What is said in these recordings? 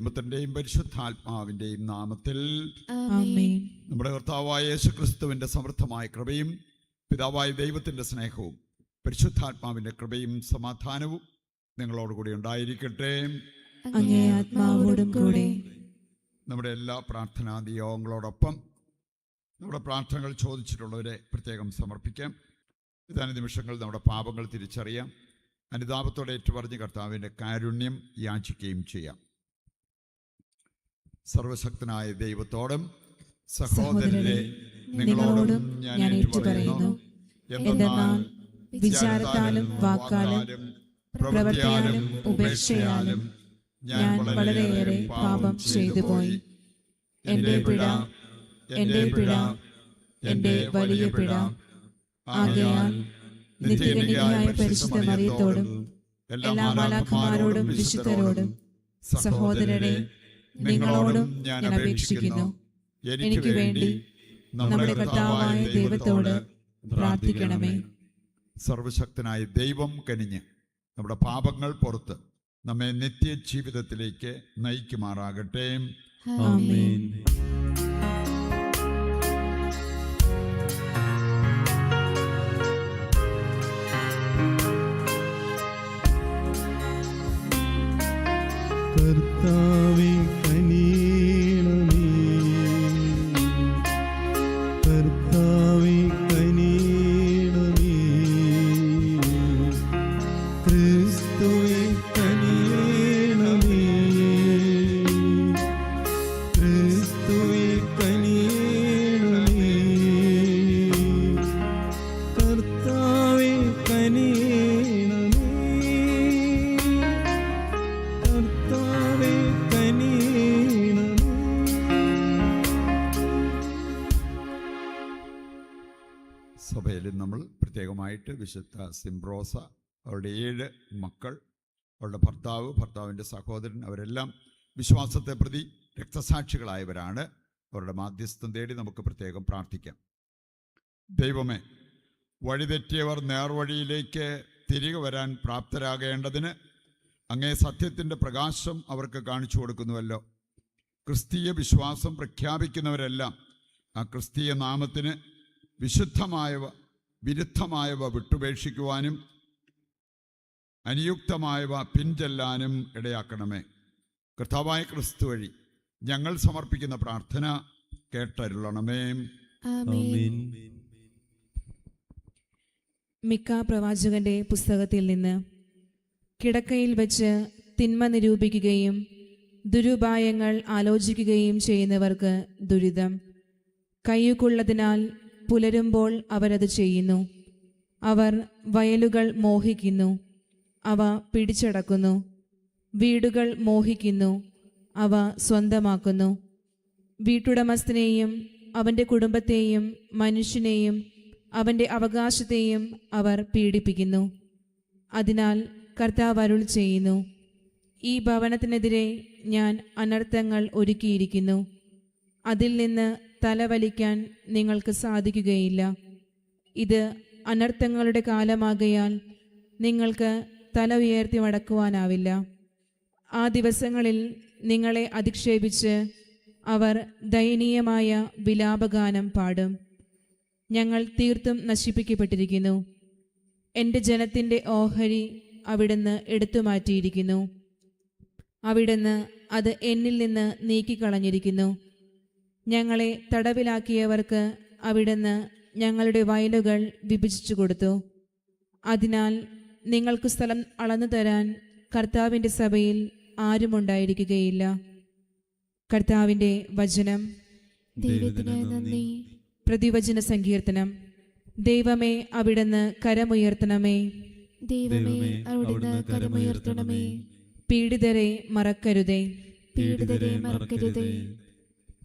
പുത്രന്റെയും പരിശുദ്ധാത്മാവിന്റെയും നാമത്തിൽ ആമേൻ. നമ്മുടെ കർത്താവായ യേശുക്രിസ്തുവിന്റെ സമൃദ്ധമായ കൃപയും പിതാവായ ദൈവത്തിന്റെ സ്നേഹവും പരിശുദ്ധാത്മാവിന്റെ കൃപയും സമാധാനവും നിങ്ങളോടുകൂടി ഉണ്ടായിരിക്കട്ടെ. അങ്ങേ ആത്മാവോടും കൂടെ. നമ്മുടെ എല്ലാ പ്രാർത്ഥനാ നിയോഗങ്ങളോടൊപ്പം നമ്മുടെ പ്രാർത്ഥനകൾ ചോദിച്ചിട്ടുള്ളവരെ പ്രത്യേകം സമർപ്പിക്കാം. ഏതാനും നിമിഷങ്ങൾ നമ്മുടെ പാപങ്ങൾ തിരിച്ചറിയാം. അനുതാപത്തോടെ ഏറ്റുപറഞ്ഞ് കർത്താവിൻ്റെ കാരുണ്യം യാചിക്കുകയും ചെയ്യാം. സർവശക്തനായ ദൈവത്തോടും സഹോദരരെ നിങ്ങളോടും ഞാൻ ഏറ്റുപറയുന്നു. എന്തെന്നാൽ വിചാരത്താലും വാക്കാലും പ്രവൃത്തിയാലും ഉപേക്ഷയാലും ഞാൻ വളരെയേറെ പാപം ചെയ്തു പോയി. എൻ്റെ പിഴ, എൻ്റെ പിഴ, എൻ്റെ വലിയ പിഴ. ആകയാൽ നിത്യകന്യകയായ പരിശുദ്ധ മറിയത്തോടും എല്ലാ മാലാഖമാരോടും വിശുദ്ധരോടും സഹോദരരെ നിങ്ങളോടും ഞാൻ അപേക്ഷിക്കുന്നു, എനിക്ക് വേണ്ടി നമ്മുടെ കർത്താവായ ദൈവത്തോട് പ്രാർത്ഥിക്കണമേ. സർവശക്തനായ ദൈവം കനിഞ്ഞ് നമ്മുടെ പാപങ്ങൾ പുറത്ത് നമ്മെ നിത്യജീവിതത്തിലേക്ക് നയിക്കുമാറാകട്ടെ. ആമേൻ. കർത്താവേ കനിയണമേ, കർത്താവേ കനിയണമേ, ക്രിസ്തുവേ കനിയണമേ, ക്രിസ്തുവേ കനിയണമേ, കർത്താവേ കനിയണമേ, കർത്താവേ കനിയണമേ. സഭയിൽ നമ്മൾ പ്രത്യേകമായിട്ട് വിശുദ്ധ സിംബ്രോസ, അവരുടെ 7 മക്കൾ, അവരുടെ ഭർത്താവിൻ്റെ സഹോദരൻ, അവരെല്ലാം വിശ്വാസത്തെ പ്രതി രക്തസാക്ഷികളായവരാണ്. അവരുടെ മാധ്യസ്ഥം തേടി നമുക്ക് പ്രത്യേകം പ്രാർത്ഥിക്കാം. ദൈവമേ, വഴിതെറ്റിയവർ നേർവഴിയിലേക്ക് തിരികെ വരാൻ പ്രാപ്തരാകേണ്ടതിന് അങ്ങേ സത്യത്തിൻ്റെ പ്രകാശം അവർക്ക് കാണിച്ചു കൊടുക്കുന്നുവല്ലോ. ക്രിസ്തീയ വിശ്വാസം പ്രഖ്യാപിക്കുന്നവരെല്ലാം ആ ക്രിസ്തീയ നാമത്തിന് വിരുദ്ധമായവ വിട്ടുപേക്ഷിക്കുവാനും അനുയുക്തമായവ പിൻചെല്ലാനും ഇടയാക്കണമേ. കർത്താവായ ക്രിസ്തു വഴി ഞങ്ങൾ സമർപ്പിക്കുന്ന പ്രാർത്ഥന കേട്ടരുളണമേ. ആമേൻ. മിക്ക പ്രവാചകന്റെ പുസ്തകത്തിൽ നിന്ന് കിടക്കയിൽ വെച്ച് തിന്മ നിരൂപിക്കുകയും ദുരുപായങ്ങൾ ആലോചിക്കുകയും ചെയ്യുന്നവർക്ക് ദുരിതം. കയ്യുക്കുള്ളതിനാൽ പുലരുമ്പോൾ അവരത് ചെയ്യുന്നു. അവർ വയലുകൾ മോഹിക്കുന്നു, അവ പിടിച്ചടക്കുന്നു. വീടുകൾ മോഹിക്കുന്നു, അവ സ്വന്തമാക്കുന്നു. വീട്ടുടമസ്ഥനെയും അവൻ്റെ കുടുംബത്തെയും മനുഷ്യനെയും അവൻ്റെ അവകാശത്തെയും അവർ പീഡിപ്പിക്കുന്നു. അതിനാൽ കർത്താവ് അരുൾ ചെയ്യുന്നു, ഈ ഭവനത്തിനെതിരെ ഞാൻ അനർത്ഥങ്ങൾ ഒരുക്കിയിരിക്കുന്നു. അതിൽ നിന്ന് തലവലിക്കാൻ നിങ്ങൾക്ക് സാധിക്കുകയില്ല. ഇത് അനർത്ഥങ്ങളുടെ കാലമാകയാൽ നിങ്ങൾക്ക് തല ഉയർത്തി മടക്കുവാനാവില്ല. ആ ദിവസങ്ങളിൽ നിങ്ങളെ അധിക്ഷേപിച്ച് അവർ ദയനീയമായ വിലാപഗാനം പാടും. ഞങ്ങൾ തീർത്തും നശിപ്പിക്കപ്പെട്ടിരിക്കുന്നു. എൻ്റെ ജനത്തിൻ്റെ ഓഹരി അവിടുന്ന് എടുത്തുമാറ്റിയിരിക്കുന്നു. അവിടുന്ന് അത് എന്നിൽ നിന്ന് നീക്കിക്കളഞ്ഞിരിക്കുന്നു. ഞങ്ങളെ തടവിലാക്കിയവർക്ക് അവിടുന്ന് ഞങ്ങളുടെ വയലുകൾ വിഭജിച്ചു കൊടുത്തു. അതിനാൽ നിങ്ങൾക്ക് സ്ഥലം അളന്നു തരാൻ കർത്താവിൻ്റെ സഭയിൽ ആരുമുണ്ടായിരിക്കുകയില്ല. കർത്താവിൻ്റെ വചനം. ദൈവത്തിന് നന്ദി. പ്രതിവചന സങ്കീർത്തനം. ദൈവമേ, അവിടുന്ന് കരമുയർത്തണമേ. ദൈവമേ, അവിടുന്ന് കരമുയർത്തണമേ. പീഡിതരെ മറക്കരുതേ. പീഡിതരെ മറക്കരുതേ.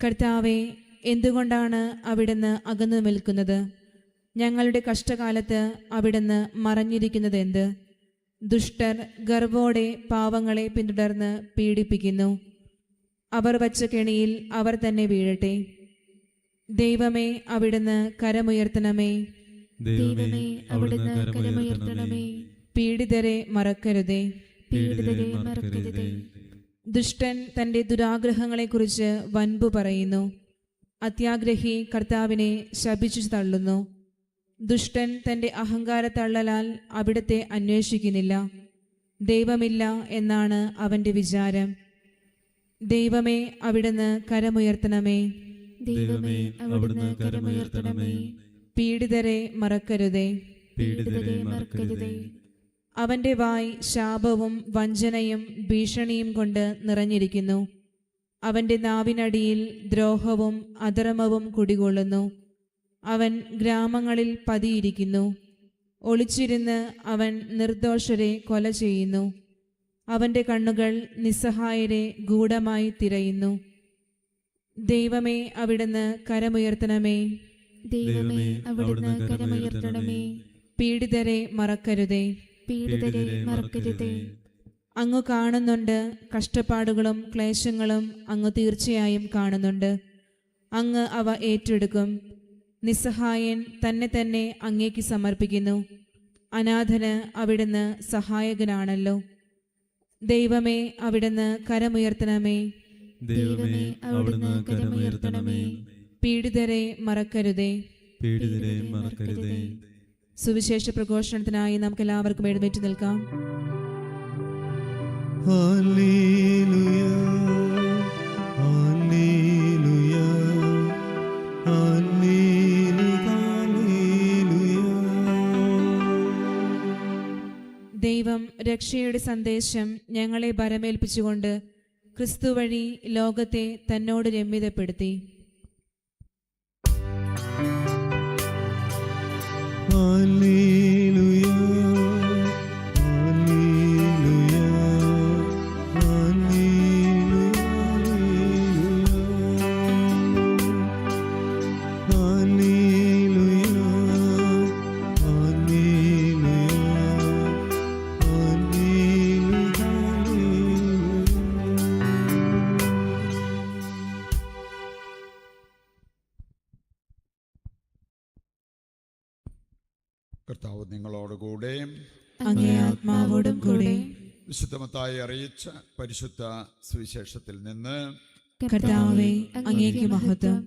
കർത്താവെ, എന്തുകൊണ്ടാണ് അവിടുന്ന് അകന്നു നിൽക്കുന്നത്? ഞങ്ങളുടെ കഷ്ടകാലത്ത് അവിടുന്ന് മറഞ്ഞിരിക്കുന്നത് എന്ത്? ദുഷ്ടർ ഗർവോടെ പാവങ്ങളെ പിന്തുടർന്ന് പീഡിപ്പിക്കുന്നു. അവർ വച്ച കെണിയിൽ അവർ തന്നെ വീഴട്ടെ. ദൈവമേ, അവിടുന്ന് കരമുയർത്തണമേ. ദൈവമേ, അവിടുന്ന് കരമുയർത്തണമേ. പീഡിതരെ മറക്കരുതേ. പീഡിതരെ മറക്കരുതേ. ദുഷ്ടൻ തൻ്റെ ദുരാഗ്രഹങ്ങളെക്കുറിച്ച് വൻപു പറയുന്നു. അത്യാഗ്രഹി കർത്താവിനെ ശപിച്ചു തള്ളുന്നു. ദുഷ്ടൻ തൻ്റെ അഹങ്കാരത്തള്ളലാൽ അവിടുത്തെ അന്വേഷിക്കുന്നില്ല. ദൈവമില്ല എന്നാണ് അവൻ്റെ വിചാരം. ദൈവമേ, അവിടുന്ന് കരമുയർത്തണമേ. ദൈവമേ, അവിടുന്ന് കരമുയർത്തണമേ. പീഡിതരെ മറക്കരുതേ. പീഡിതരെ മറക്കരുതേ. അവൻ്റെ വായ് ശാപവും വഞ്ചനയും ഭീഷണിയും കൊണ്ട് നിറഞ്ഞിരിക്കുന്നു. അവൻ്റെ നാവിനടിയിൽ ദ്രോഹവും അധർമ്മവും കുടികൊള്ളുന്നു. അവൻ ഗ്രാമങ്ങളിൽ പതിയിരിക്കുന്നു. ഒളിച്ചിരുന്ന് അവൻ നിർദോഷരെ കൊല ചെയ്യുന്നു. അവൻ്റെ കണ്ണുകൾ നിസ്സഹായരെ ഗൂഢമായി തിരയുന്നു. ദൈവമേ, അവിടുന്ന് കരമുയർത്തണമേ. ദൈവമേ, അവിടുന്ന് കരമുയർത്തണമേ. പീഡിതരെ മറക്കരുതേ. പീഡിതരെ മറക്കരുതേ. അങ്ങ് കാണുന്നുണ്ട്. കഷ്ടപ്പാടുകളും ക്ലേശങ്ങളും അങ്ങ് തീർച്ചയായും കാണുന്നുണ്ട്. അങ്ങ് അവ ഏറ്റെടുക്കും. നിസ്സഹായൻ തന്നെ തന്നെ അങ്ങേക്ക് സമർപ്പിക്കുന്നു. അനാഥന് അവിടുന്ന് സഹായകനാണല്ലോ. ദൈവമേ, അവിടുന്ന് കരമുയർത്തണമേ. ദൈവമേ, അവിടുന്ന് കരമുയർത്തണമേ. പീഡിതരെ മറക്കരുതേ. പീഡിതരെ മറക്കരുതേ. സുവിശേഷ പ്രഘോഷണത്തിനായി നമുക്ക് എല്ലാവർക്കും എഴുന്നേറ്റ് നിൽക്കാം. Hallelujah, hallelujah, hallelujah, hallelujah. ദൈവം രക്ഷയുടെ സന്ദേശം ഞങ്ങളെ ഭരമേൽപ്പിച്ചുകൊണ്ട് ക്രിസ്തു വഴി ലോകത്തെ തന്നോട് രമ്യതപ്പെടുത്തി. ഹല്ലേലൂയ, ഹല്ലേലൂയ, ഹല്ലേലൂയ, ഹല്ലേലൂയ, കർത്താവ് നിങ്ങളോടുകൂടെ. അങ്ങേ ആത്മാവോടും കൂടെ. വിശുദ്ധമത്തായി അറിയിച്ച പരിശുദ്ധ സുവിശേഷത്തിൽ നിന്ന് കർത്താവേ, അങ്ങേക്ക് മഹത്വം.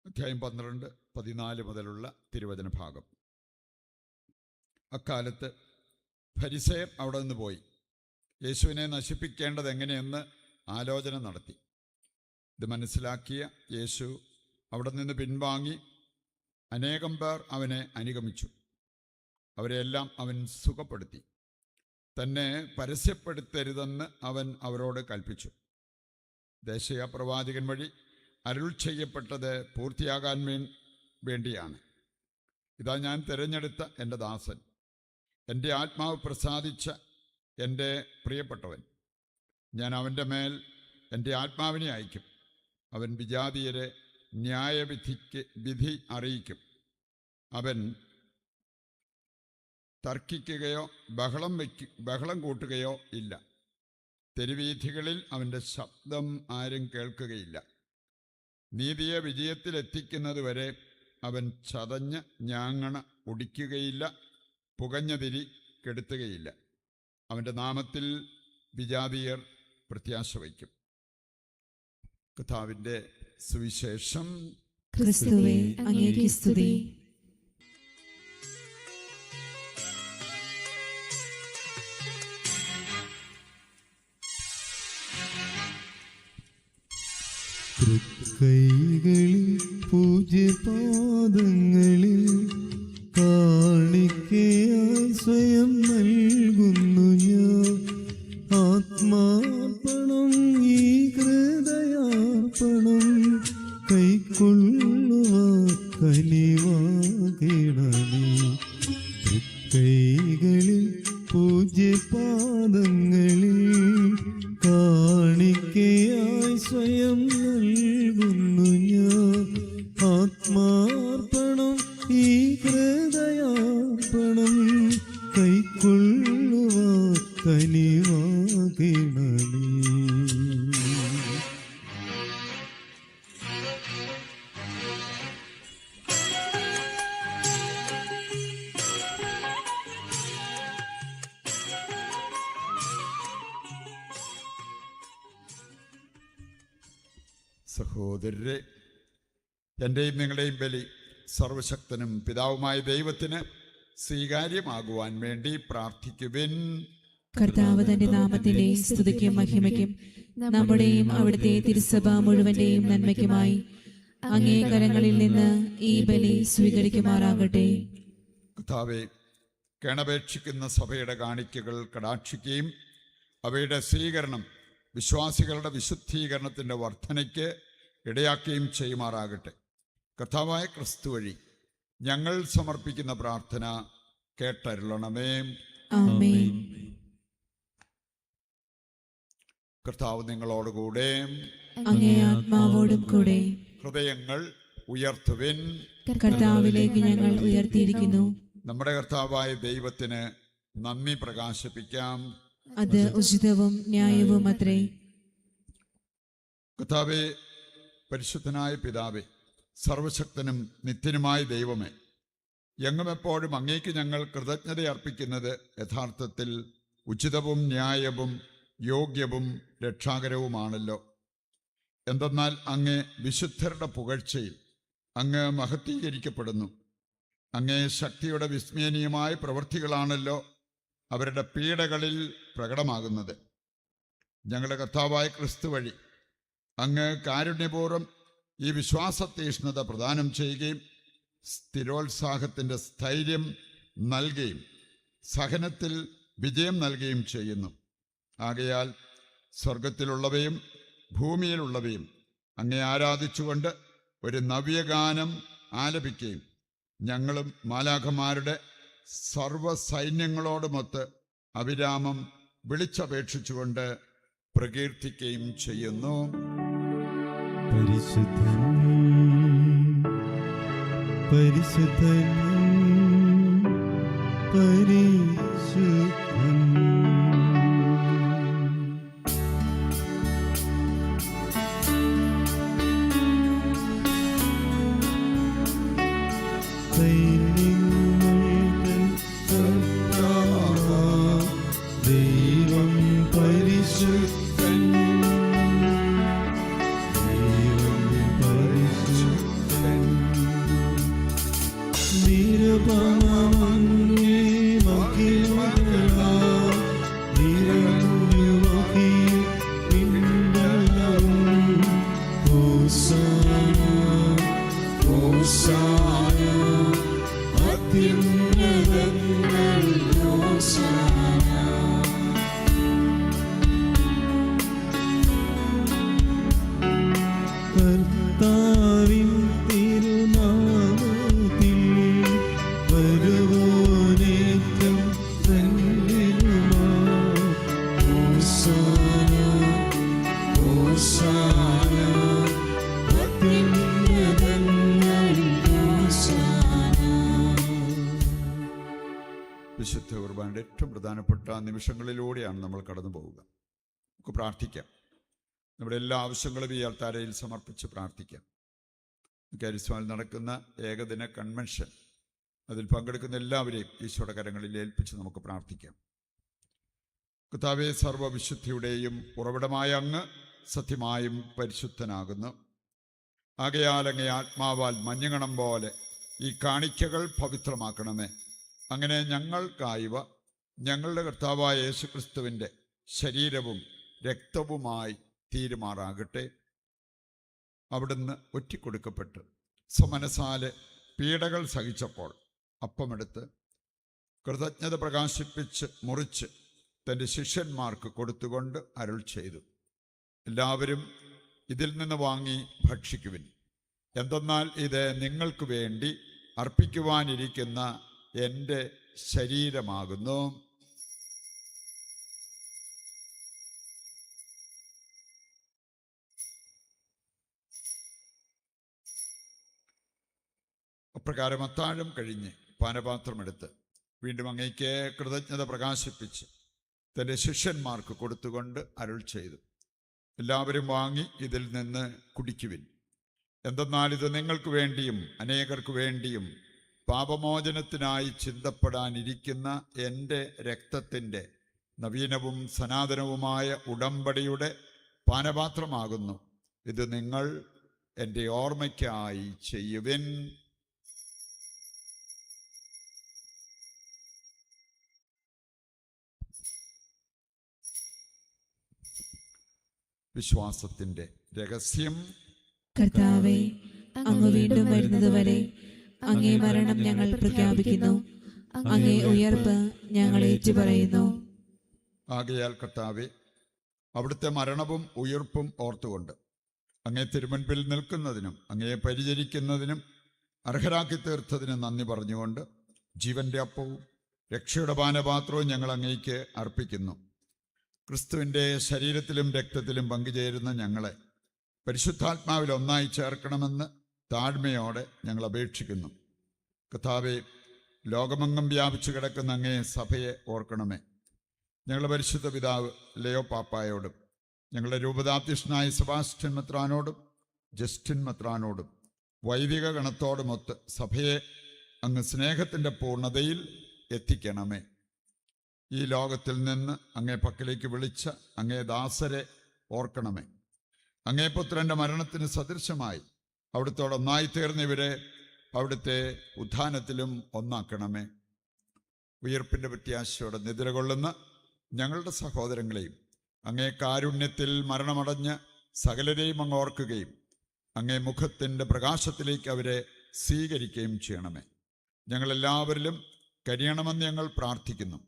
അധ്യായം 12, 14 മുതലുള്ള തിരുവചന ഭാഗം. അക്കാലത്ത് ഫരിസേയർ അവിടെ നിന്ന് പോയി യേശുവിനെ നശിപ്പിക്കേണ്ടത് എങ്ങനെയെന്ന് ആലോചന നടത്തി. ഇത് മനസ്സിലാക്കിയ യേശു അവിടെ നിന്ന് പിൻവാങ്ങി അനേകം പേർ അവനെ അനുഗമിച്ചു. അവരെല്ലാം അവൻ സുഖപ്പെടുത്തി. തന്നെ പരസ്യപ്പെടുത്തരുതെന്ന് അവൻ അവരോട് കൽപ്പിച്ചു. ദേശീയ പ്രവാചകൻ വഴി അരുൾ ചെയ്യപ്പെട്ടത് പൂർത്തിയാകാൻ വേണ്ടിയാണ്. ഇതാ ഞാൻ തിരഞ്ഞെടുത്ത എൻ്റെ ദാസൻ, എൻ്റെ ആത്മാവ് പ്രസാദിച്ച എൻ്റെ പ്രിയപ്പെട്ടവൻ. ഞാൻ അവൻ്റെ മേൽ എൻ്റെ ആത്മാവിനെ അയക്കും. അവൻ വിജാതീയരെ വിധി അറിയിക്കും. അവൻ തർക്കിക്കുകയോ ബഹളം കൂട്ടുകയോ ഇല്ല. തെരുവീഥികളിൽ അവൻ്റെ ശബ്ദം ആരും കേൾക്കുകയില്ല. നീതിയെ വിജയത്തിലെത്തിക്കുന്നതുവരെ അവൻ ചതഞ്ഞ ഞാങ്ങണ ഒടിക്കുകയില്ല, പുകഞ്ഞ തിരി കെടുത്തുകയില്ല. അവൻ്റെ നാമത്തിൽ വിജാതീയർ പ്രത്യാശ വയ്ക്കും. കർത്താവിൻ്റെ സുവിശേഷം. ക്രിസ്തുവേ, അങ്ങേക്ക് സ്തുതി. തൃക്കൈകളിൽ പൂജ്യപാദങ്ങളിൽ കാണിക്കയായി സ്വയം നൽകുന്നു ഞാൻ. ആത്മാർപ്പണം, ഈ ഹൃദയാർപ്പണം കൈക്കൊള്ളുവാൻ കനിവാകിടണേ. തൃക്കൈകളിൽ പൂജ്യപാദങ്ങളിൽ കാണിക്കയായി സ്വയം നൽകുന്നു ഞാൻ. ആത്മാ സഹോദരരെ, എൻ്റെയും നിങ്ങളുടെയും ബലി സർവശക്തനും പിതാവുമായ ദൈവത്തിന് സ്വീകാര്യമാകുവാൻ വേണ്ടി പ്രാർത്ഥിക്കുവിൻ. കർത്താവ് തന്റെ നാമത്തിന്റെ സ്തുതിക്കും മഹിമയ്ക്കും നമ്മുടെയും അവിടുത്തെ തിരുസഭ മുഴുവന്റെയും നന്മയ്ക്കുമായി അങ്ങേ കരങ്ങളിൽ നിന്ന് ഈ ബലി സ്വീകരിക്കുമാറാകട്ടെ. കർത്താവേ, കേണപേക്ഷിക്കുന്ന സഭയുടെ കാണിക്കകൾ കടാക്ഷിക്കുകയും അവയുടെ സ്വീകരണം വിശ്വാസികളുടെ വിശുദ്ധീകരണത്തിൻ്റെ വർധനയ്ക്ക് ഇടയാക്കുകയും ചെയ്യുമാറാകട്ടെ. കർത്താവായ ക്രിസ്തു വഴി ഞങ്ങൾ സമർപ്പിക്കുന്ന പ്രാർത്ഥന കേട്ടരുളണമേ. ആമേൻ. കർത്താവ് നിങ്ങളോടുകൂടെ. അങ്ങേ ആത്മാവോടും കൂടെ. ഹൃദയങ്ങൾ ഉയർത്തുവിൻ. കർത്താവിലേക്ക് ഞങ്ങൾ ഉയർത്തിയിരിക്കുന്നു. നമ്മുടെ കർത്താവായ ദൈവത്തിന് നന്ദി പ്രകാശിപ്പിക്കാം. അത് ഉചിതവും ന്യായവും അത്രേ. കർത്താവേ, പരിശുദ്ധനായ പിതാവേ, സർവശക്തനും നിത്യനുമായ ദൈവമേ, എങ്ങും എപ്പോഴും അങ്ങേക്ക് ഞങ്ങൾ കൃതജ്ഞത അർപ്പിക്കുന്നത് യഥാർത്ഥത്തിൽ ഉചിതവും ന്യായവും യോഗ്യവും രക്ഷാകരവുമാണല്ലോ. എന്തെന്നാൽ അങ്ങ് വിശുദ്ധരുടെ പുകഴ്ചയിൽ അങ്ങ് മഹത്വീകരിക്കപ്പെടുന്നു. അങ്ങേ ശക്തിയുടെ വിസ്മയനീയമായ പ്രവൃത്തികളാണല്ലോ അവരുടെ പീഡകളിൽ പ്രകടമാകുന്നത്. ഞങ്ങളുടെ കർത്താവായ ക്രിസ്തു വഴി അങ്ങ് കാരുണ്യപൂർവ്വം ഈ വിശ്വാസതീഷ്ണത പ്രദാനം ചെയ്യുകയും സ്ഥിരോത്സാഹത്തിൻ്റെ സ്ഥൈര്യം നൽകുകയും സഹനത്തിൽ വിജയം നൽകുകയും ചെയ്യുന്നു. ആകയാൽ സ്വർഗത്തിലുള്ളവയും ഭൂമിയിലുള്ളവയും അങ്ങേ ആരാധിച്ചുകൊണ്ട് ഒരു നവ്യഗാനം ആലപിക്കുകയും ഞങ്ങളും മാലാഖമാരുടെ സർവ്വസൈന്യങ്ങളോടുമൊത്ത് അവിരാമം വിളിച്ചപേക്ഷിച്ചുകൊണ്ട് പ്രകീർത്തിക്കുകയും ചെയ്യുന്നു. പരിശുദ്ധൻ പരിശുദ്ധൻ പരിശുദ്ധൻ. ദൈവം പരിശുദ്ധൻ, ദൈവം പരിശുദ്ധൻ. നിരുപമമങ്ങേ മഹിമകളാൽ നിറഞ്ഞുമഹി പിണ്ടലവും. ഹോസാന ഹോസാന അത്യുന്നതങ്ങളിൽ ഹോസാന. കർത്താവിൻ തിരുനാമത്തിൽ വരുവോനേറ്റം ധന്യനുമാ. ഹോസാന ഹോസാന അത്യുന്നതങ്ങളിൽ ഹോസാന. വിശുദ്ധ കുർബാനയുടെ ഏറ്റവും പ്രധാനപ്പെട്ട നിമിഷങ്ങളിലൂടെയാണ് നമ്മൾ കടന്നു പോവുക. നമുക്ക് പ്രാർത്ഥിക്കാം. നമ്മുടെ എല്ലാ ആവശ്യങ്ങളും ഈ അൾത്താരയിൽ സമർപ്പിച്ച് പ്രാർത്ഥിക്കാം. കരിസ്മാനിൽ നടക്കുന്ന ഏകദിന കൺവെൻഷൻ, അതിൽ പങ്കെടുക്കുന്ന എല്ലാവരെയും ഈശോയുടെ കരങ്ങളിൽ ഏൽപ്പിച്ച് നമുക്ക് പ്രാർത്ഥിക്കാം. കർത്താവേ, സർവ്വവിശുദ്ധിയുടെയും ഉറവിടമായ അങ്ങ് സത്യമായും പരിശുദ്ധനാകുന്നു. ആകയാൽ അങ്ങേ ആത്മാവാൽ മഞ്ഞുകണം പോലെ ഈ കാണിക്കകൾ പവിത്രമാക്കണമേ. അങ്ങനെ ഞങ്ങൾക്കായവ ഞങ്ങളുടെ കർത്താവായ യേശുക്രിസ്തുവിൻ്റെ ശരീരവും രക്തവുമായി തീരുമാറാകട്ടെ. അവിടുന്ന് ഒറ്റിക്കൊടുക്കപ്പെട്ട് സമനസാലെ പീഡകൾ സഹിച്ചപ്പോൾ അപ്പമെടുത്ത് കൃതജ്ഞത പ്രകാശിപ്പിച്ച് മുറിച്ച് തൻ്റെ ശിഷ്യന്മാർക്ക് കൊടുത്തുകൊണ്ട് അരുൾ ചെയ്തു, എല്ലാവരും ഇതിൽ നിന്ന് വാങ്ങി ഭക്ഷിക്കുവിൻ. എന്തെന്നാൽ ഇത് നിങ്ങൾക്ക് വേണ്ടി അർപ്പിക്കുവാനിരിക്കുന്ന എൻ്റെ ശരീരമാകുന്നു. അപ്രകാരം അത്താഴം കഴിഞ്ഞ് പാനപാത്രമെടുത്ത് വീണ്ടും അങ്ങേക്ക് കൃതജ്ഞത പ്രകാശിപ്പിച്ച് തൻ്റെ ശിഷ്യന്മാർക്ക് കൊടുത്തുകൊണ്ട് അരുൾ ചെയ്തു, എല്ലാവരും വാങ്ങി ഇതിൽ നിന്ന് കുടിക്കുവിൻ. എന്തെന്നാൽ ഇത് നിങ്ങൾക്ക് വേണ്ടിയും അനേകർക്ക് വേണ്ടിയും പാപമോചനത്തിനായി ചിന്തപ്പെടാനിരിക്കുന്ന എൻ്റെ രക്തത്തിൻ്റെ നവീനവും സനാതനവുമായ ഉടമ്പടിയുടെ പാനപാത്രമാകുന്നു. ഇത് നിങ്ങൾ എൻ്റെ ഓർമ്മയ്ക്കായി ചെയ്യുവിൻ. വിശ്വാസത്തിൻ്റെ രഹസ്യം. കർത്താവേ, അങ്ങ് വീണ്ടും വരുന്നതുവരെ അങ്ങേ മരണം ഞങ്ങൾ പ്രഖ്യാപിക്കുന്നു, അങ്ങേ ഉയർപ്പ് ഞങ്ങൾ ഏറ്റുപറയുന്നു. ആകയാൽ കർത്താവേ, അവിടുത്തെ മരണവും ഉയർപ്പും ഓർത്തുകൊണ്ട് അങ്ങേ തിരുമുൻപിൽ നിൽക്കുന്നതിനും അങ്ങയെ പരിചരിക്കുന്നതിനും അർഹരാക്കി തീർത്തതിനും നന്ദി പറഞ്ഞുകൊണ്ട് ജീവന്റെ അപ്പവും രക്ഷയുടെ പാനപാത്രവും ഞങ്ങൾ അങ്ങേക്ക് അർപ്പിക്കുന്നു. ക്രിസ്തുവിൻ്റെ ശരീരത്തിലും രക്തത്തിലും പങ്കുചേരുന്ന ഞങ്ങളെ പരിശുദ്ധാത്മാവിൽ ഒന്നായി ചേർക്കണമെന്ന് താഴ്മയോടെ ഞങ്ങൾ അപേക്ഷിക്കുന്നു. കർത്താവേ, ലോകമെങ്ങും വ്യാപിച്ചു കിടക്കുന്ന അങ്ങേ സഭയെ ഓർക്കണമേ. ഞങ്ങളുടെ പരിശുദ്ധ പിതാവ് ലയോ പാപ്പായോടും ഞങ്ങളുടെ രൂപതാധ്യക്ഷനായ സെബാസ്റ്റ്യൻ മെത്രാനോടും ജസ്റ്റിൻ മെത്രാനോടും വൈദിക ഗണത്തോടുമൊത്ത് സഭയെ അങ്ങ് സ്നേഹത്തിൻ്റെ പൂർണ്ണതയിൽ എത്തിക്കണമേ. ഈ ലോകത്തിൽ നിന്ന് അങ്ങേ പക്കലേക്ക് വിളിച്ച അങ്ങേ ദാസരെ ഓർക്കണമേ. അങ്ങേ പുത്രൻ്റെ മരണത്തിന് സദൃശമായി അവിടുത്തോടൊന്നായി തീർന്നവരെ അവിടുത്തെ ഉത്ഥാനത്തിലും ഒന്നാക്കണമേ. ഉയർപ്പിൻ്റെ പ്രത്യാശയോടെ നിദ്ര കൊള്ളുന്ന ഞങ്ങളുടെ സഹോദരങ്ങളെയും അങ്ങേ കാരുണ്യത്തിൽ മരണമടഞ്ഞ് സകലരെയും അങ്ങ് ഓർക്കുകയും അങ്ങേ മുഖത്തിൻ്റെ പ്രകാശത്തിലേക്ക് അവരെ സ്വീകരിക്കുകയും ചെയ്യണമേ. ഞങ്ങളെല്ലാവരിലും കനിയണമെന്ന് ഞങ്ങൾ പ്രാർത്ഥിക്കുന്നു.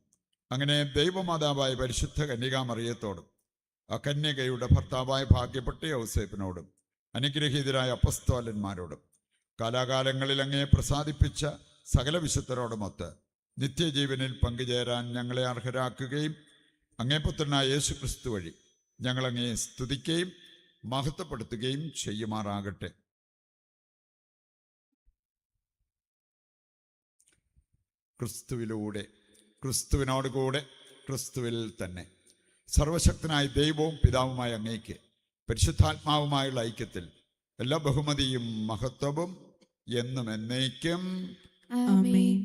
അങ്ങനെ ദൈവമാതാവായ പരിശുദ്ധ കന്യകാമറിയത്തോടും അകന്യകയുടെ ഭർത്താവായ ഭാഗ്യപ്പെട്ട യൗസേപ്പിനോടും അനുഗ്രഹീതരായ അപ്പസ്തോലന്മാരോടും കാലാകാലങ്ങളിൽ അങ്ങേ പ്രസാദിപ്പിച്ച സകല വിശുദ്ധരോടുമൊത്ത് നിത്യജീവനിൽ പങ്കുചേരാൻ ഞങ്ങളെ അർഹരാക്കുകയും അങ്ങേ പുത്രനായ യേശു ക്രിസ്തു വഴി ഞങ്ങളങ്ങേ സ്തുതിക്കുകയും മഹത്വപ്പെടുത്തുകയും ചെയ്യുമാറാകട്ടെ. ക്രിസ്തുവിലൂടെ, ക്രിസ്തുവിനോടുകൂടെ, ക്രിസ്തുവിൽ തന്നെ സർവശക്തനായ ദൈവവും പിതാവുമായ അങ്ങേക്ക് പരിശുദ്ധാത്മാവുമായുള്ള ഐക്യത്തിൽ എല്ലാ ബഹുമതിയും മഹത്വവും എന്നും എന്നേക്കും. ആമേൻ.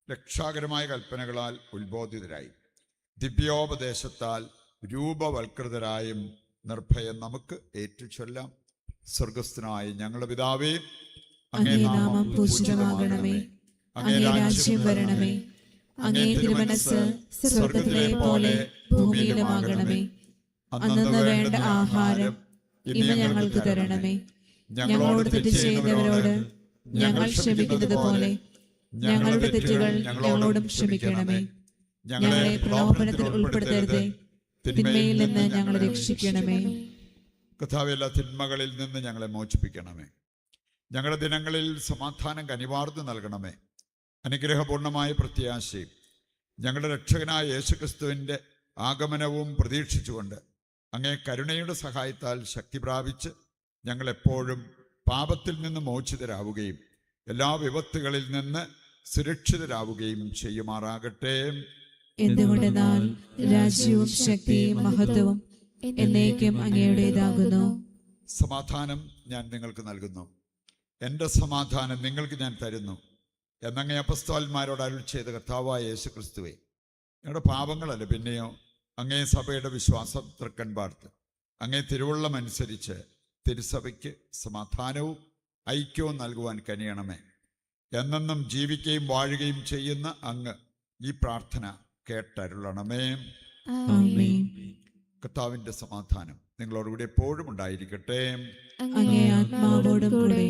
രക്ഷാകരമായ കൽപ്പനകളാൽ ഉത്ബോധിതരായി ദിവ്യോപദേശത്താൽ രൂപവൽകൃതരായും നിർഭയം നമുക്ക് ഏറ്റുചൊല്ലാം. സ്വർഗസ്ഥനായ ഞങ്ങളുടെ പിതാവേ, അങ്ങേ നാമം പൂജിതമാകണമേ, അങ്ങേ രാജ്യം വരണമേ, അങ്ങേ തിരുമനസ്സ് സ്വർഗത്തിലെ പോലെ ഭൂമിയിലുമാകണമേ. അന്നന്ന് വേണ്ട ആഹാരം ഇന്ന് ഞങ്ങൾക്ക് തരണമേ. ഞങ്ങളോട് തെറ്റ് ചെയ്യുന്നവരോട് ഞങ്ങൾ ക്ഷമിക്കുന്നത് പോലെ ഞങ്ങളുടെ തെറ്റുകൾ ഞങ്ങളോടും ക്ഷമിക്കണമേ. ഞങ്ങളെ പ്രലോഭനത്തിൽ ഉൾപ്പെടുത്തരുതേ, തിന്മയിൽ നിന്ന് ഞങ്ങളെ രക്ഷിക്കണമേ. കർത്താവേ, എല്ലാ തിന്മകളിൽ നിന്ന് ഞങ്ങളെ മോചിപ്പിക്കണമേ. ഞങ്ങളുടെ ദിനങ്ങളിൽ സമാധാനം കനിവാർന്നു നൽകണമേ. അനുഗ്രഹപൂർണമായ പ്രത്യാശയും ഞങ്ങളുടെ രക്ഷകനായ യേശുക്രിസ്തുവിൻ്റെ ആഗമനവും പ്രതീക്ഷിച്ചുകൊണ്ട് അങ്ങേ കരുണയുടെ സഹായത്താൽ ശക്തി പ്രാപിച്ച് ഞങ്ങളെപ്പോഴും പാപത്തിൽ നിന്ന് മോചിതരാവുകയും എല്ലാ വിപത്തുകളിൽ നിന്ന് സുരക്ഷിതരാവുകയും ചെയ്യുമാറാകട്ടെ. എന്തുകൊണ്ടെന്നാൽ രാജ്യവും ശക്തിയും മഹത്വവും എന്നേക്കും അങ്ങയുടേതാകുന്നു. സമാധാനം ഞാൻ നിങ്ങൾക്ക് നൽകുന്നു, എൻ്റെ സമാധാനം നിങ്ങൾക്ക് ഞാൻ തരുന്നു എന്നങ്ങേ അപ്പസ്തോലന്മാരോട് അരുളി ചെയ്ത കർത്താവായ യേശു ക്രിസ്തുവേ, ഞങ്ങളുടെ പാപങ്ങളല്ല പിന്നെയോ അങ്ങേ സഭയുടെ വിശ്വാസം തൃക്കൺ പാർത്ത് അങ്ങേ തിരുവുള്ളമനുസരിച്ച് തിരുസഭയ്ക്ക് സമാധാനവും ഐക്യവും നൽകുവാൻ കനിയണമേ. എന്നെന്നും ജീവിക്കുകയും വാഴുകയും ചെയ്യുന്ന അങ്ങ് ഈ പ്രാർത്ഥന കേട്ടരുളണമേ. ആമേൻ. കർത്താവിൻ്റെ സമാധാനം നിങ്ങളോടുകൂടി എപ്പോഴും ഉണ്ടായിരിക്കട്ടെ. അങ്ങേ ആത്മാവോടും കൂടെ.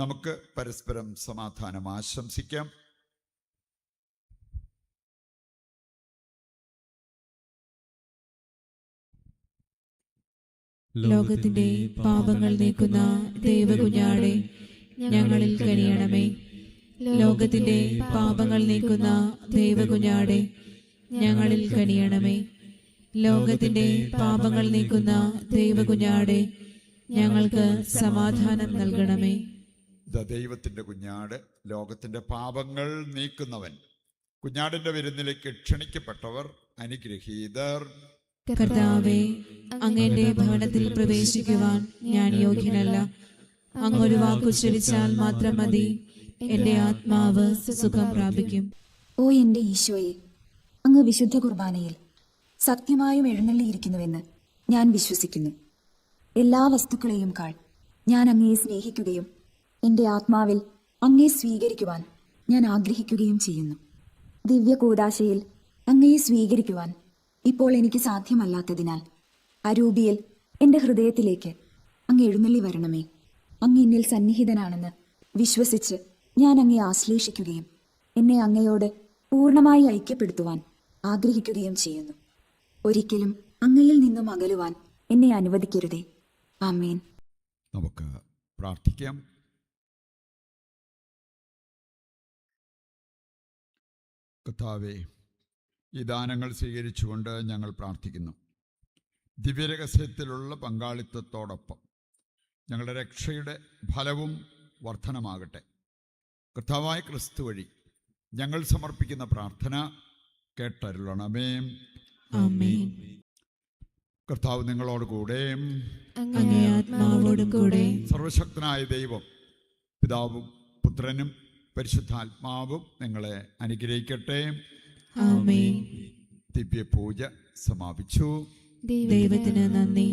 നമുക്ക് പരസ്പരം സമാധാനം ആശംസിക്കാം. ലോകത്തിന്റെ പാപങ്ങൾ നീക്കുന്ന ദൈവകുഞ്ഞാടെ ഞങ്ങളിൽ കനിയണമേ. ലോകത്തിന്റെ പാപങ്ങൾ നീക്കുന്ന ദൈവകുഞ്ഞാടെ ഞങ്ങളിൽ കനിയണമേ. ലോകത്തിന്റെ പാപങ്ങൾ നീക്കുന്ന ദൈവകുഞ്ഞാടെ ഞങ്ങൾക്ക് സമാധാനം നൽകണമേ. ദൈവത്തിന്റെ കുഞ്ഞാട്, ലോകത്തിന്റെ പാപങ്ങൾ നീക്കുന്നവൻ. കുഞ്ഞാടിന്റെ വിരുന്നിലേക്ക് ക്ഷണിക്കപ്പെട്ടവർ അനുഗ്രഹീതർ. കർത്താവേ, അങ്ങയുടെ ഭവനത്തിൽ പ്രവേശിക്കുവാൻ ഞാൻ യോഗ്യനല്ല. അങ്ങൊരു വാക്കുച്ചരിച്ചാൽ മാത്രം മതി, എന്റെ ആത്മാവ് സുഖം പ്രാപിക്കും. ഓ എൻ്റെ ഈശോയെ, അങ്ങ് വിശുദ്ധ കുർബാനയിൽ സത്യമായും എഴുന്നള്ളിയിരിക്കുന്നുവെന്ന് ഞാൻ വിശ്വസിക്കുന്നു. എല്ലാ വസ്തുക്കളെയും കാൾ ഞാൻ അങ്ങയെ സ്നേഹിക്കുകയും എൻ്റെ ആത്മാവിൽ അങ്ങയെ സ്വീകരിക്കുവാൻ ഞാൻ ആഗ്രഹിക്കുകയും ചെയ്യുന്നു. ദിവ്യ കൂദാശയിൽ അങ്ങയെ സ്വീകരിക്കുവാൻ ഇപ്പോൾ എനിക്ക് സാധ്യമല്ലാത്തതിനാൽ അരൂപിയിൽ എൻ്റെ ഹൃദയത്തിലേക്ക് അങ്ങ് എഴുന്നള്ളി വരണമേ. അങ്ങ് എന്നിൽ സന്നിഹിതനാണെന്ന് വിശ്വസിച്ച് ഞാൻ അങ്ങയെ ആശ്ലേഷിക്കുകയും എന്നെ അങ്ങയോട് പൂർണ്ണമായി ഐക്യപ്പെടുത്തുവാൻ ആഗ്രഹിക്കുകയും ചെയ്യുന്നു. ഒരിക്കലും അങ്ങയിൽ നിന്നും അകലുവാൻ എന്നെ അനുവദിക്കരുതേ. ആമേൻ. നമുക്ക് പ്രാർത്ഥിക്കാം. കർത്താവേ, ഈ ദാനങ്ങൾ സ്വീകരിച്ചുകൊണ്ട് ഞങ്ങൾ പ്രാർത്ഥിക്കുന്നു. ദിവ്യരഹസ്യത്തിലുള്ള പങ്കാളിത്തത്തോടൊപ്പം ഞങ്ങളുടെ രക്ഷയുടെ ഫലവും വർധനമാകട്ടെ. കർത്താവായ ക്രിസ്തു വഴി ഞങ്ങൾ സമർപ്പിക്കുന്ന പ്രാർത്ഥന കേട്ടരുളണമേ. ആമേൻ. കർത്താവ് നിങ്ങളോട് കൂടെ. അങ്ങേ ആത്മാവോടും കൂടെ. സർവശക്തനായ ദൈവം പിതാവും പുത്രനും പരിശുദ്ധാത്മാവും നിങ്ങളെ അനുഗ്രഹിക്കട്ടെ. ആമേൻ. ദിവ്യ പൂജ സമാപിച്ചു. ദൈവത്തിന് നന്ദി.